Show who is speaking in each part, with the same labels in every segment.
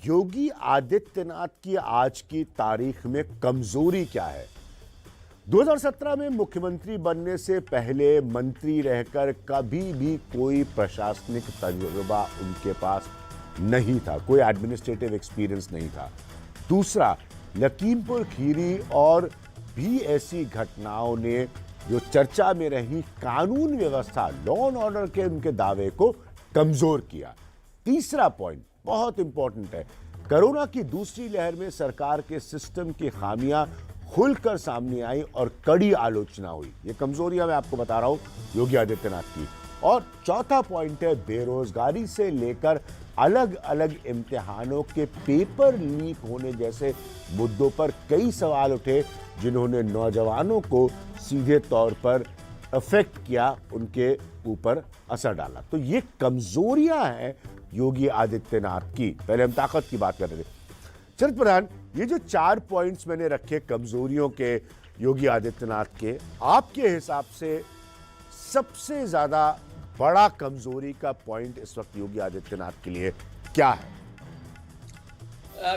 Speaker 1: योगी आदित्यनाथ की आज की तारीख में कमजोरी क्या है? 2017 में मुख्यमंत्री बनने से पहले मंत्री रहकर कभी भी कोई प्रशासनिक तजुर्बा उनके पास नहीं था, कोई एडमिनिस्ट्रेटिव एक्सपीरियंस नहीं था। दूसरा, लखीमपुर खीरी और भी ऐसी घटनाओं ने जो चर्चा में रही कानून व्यवस्था, लॉ एंड ऑर्डर के उनके दावे को कमजोर किया। तीसरा पॉइंट बहुत इंपॉर्टेंट है, कोरोना की दूसरी लहर में सरकार के सिस्टम की खामियां खुलकर सामने आई और कड़ी आलोचना हुई। ये कमजोरियां मैं आपको बता रहा हूं योगी आदित्यनाथ की। और चौथा पॉइंट है, बेरोजगारी से लेकर अलग अलग इम्तिहानों के पेपर लीक होने जैसे मुद्दों पर कई सवाल उठे जिन्होंने नौजवानों को सीधे तौर पर अफेक्ट किया, उनके ऊपर असर डाला। तो ये कमजोरियां हैं योगी आदित्यनाथ की। पहले हम ताकत की बात कर रहे थे। शरद प्रधान, ये जो 4 पॉइंट्स मैंने रखे कमजोरियों के योगी आदित्यनाथ के, आपके हिसाब से सबसे ज्यादा बड़ा कमजोरी का पॉइंट इस वक्त योगी आदित्यनाथ के लिए क्या है?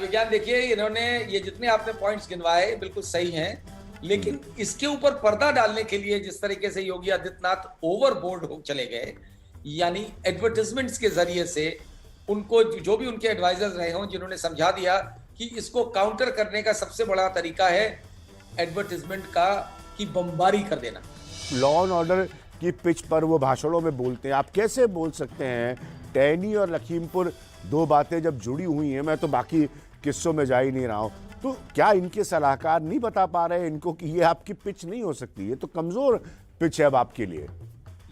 Speaker 2: विज्ञान, देखिए, इन्होंने ये जितने आपने पॉइंट्स गिनवाए बिल्कुल सही हैं, लेकिन इसके ऊपर पर्दा डालने के लिए जिस तरीके से योगी आदित्यनाथ ओवरबोर्ड हो चले गए, यानी एडवर्टाइजमेंट्स के जरिए से उनको जो भी उनके एडवाइजर्स रहे हों, जिन्होंने समझा दिया कि इसको काउंटर करने का सबसे बड़ा तरीका है एडवर्टाइजमेंट का, कि बमबारी कर देना।
Speaker 1: लॉ एंड ऑर्डर की पिच पर वो भाषणों में बोलते हैं, आप कैसे बोल सकते हैं? टैनी और लखीमपुर दो बातें जब जुड़ी हुई हैं, मैं तो बाकी किस्सों में जा ही नहीं रहा हूं, तो क्या इनके सलाहकार नहीं बता पा रहे इनको कि ये आपकी पिच नहीं हो सकती? ये तो कमजोर पिच है अब आपके लिए।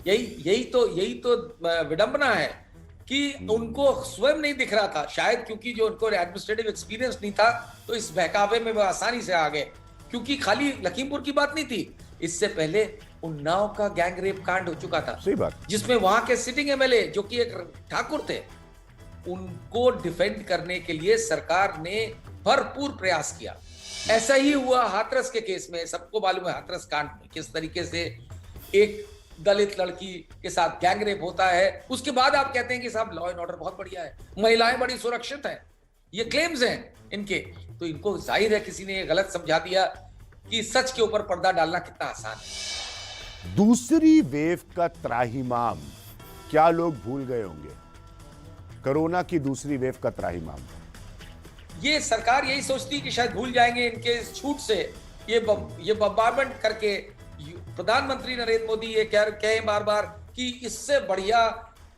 Speaker 2: यही तो विडंबना है कि उनको स्वयं नहीं दिख रहा था, शायद क्योंकि जो उनको एडमिनिस्ट्रेटिव एक्सपीरियंस नहीं था, तो इस बहकावे में वो आसानी से आ गए। क्योंकि खाली लखीमपुर की बात नहीं थी, इससे पहले उन्नाव का गैंग रेप कांड हो चुका था,
Speaker 1: सही बात,
Speaker 2: जिसमें वहां के सिटिंग एमएलए जो कि एक ठाकुर थे, उनको डिफेंड करने के लिए सरकार ने भरपूर प्रयास किया। ऐसा ही हुआ हाथरस के केस में। सबको मालूम है हाथरस कांड में किस तरीके से एक दलित लड़की के साथ गैंग रेप होता है। उसके बाद आप कहते हैं कि साहब लॉ एंड ऑर्डर बहुत बढ़िया है, महिलाएं बड़ी सुरक्षित हैं, ये क्लेम्स हैं इनके। तो इनको जाहिर है किसी ने ये गलत समझा दिया कि सच के ऊपर पर्दा डालना कितना आसान है।
Speaker 1: दूसरी वेव का त्राहिमाम क्या लोग भूल गए होंगे? कोरोना की दूसरी वेव का त्राहिमाम
Speaker 2: ये सरकार यही सोचती कि शायद भूल जाएंगे इनके इस छूट से। ये बम्बारमेंट करके प्रधानमंत्री नरेंद्र मोदी ये कहे बार बार कि इससे बढ़िया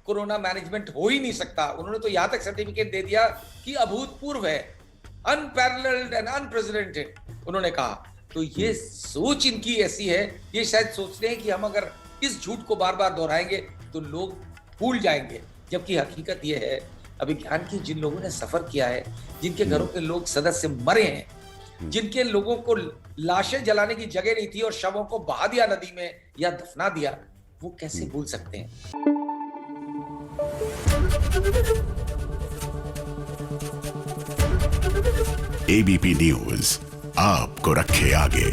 Speaker 2: कोरोना मैनेजमेंट हो ही नहीं सकता। उन्होंने तो यहां तक सर्टिफिकेट दे दिया कि अभूतपूर्व है, अनपैरेलल्ड एंड अनप्रेसिडेंटेड उन्होंने कहा। तो ये सोच इनकी ऐसी है, ये शायद सोचते हैं कि हम अगर इस झूठ को बार बार दोहराएंगे तो लोग भूल जाएंगे। जबकि हकीकत ये है, अभिज्ञान की जिन लोगों ने सफर किया है, जिनके घरों के लोग सदस्य मरे हैं, जिनके लोगों को लाशें जलाने की जगह नहीं थी और शवों को बहा दिया नदी में या दफना दिया, वो कैसे भूल सकते हैं?
Speaker 3: एबीपी न्यूज आपको रखे आगे।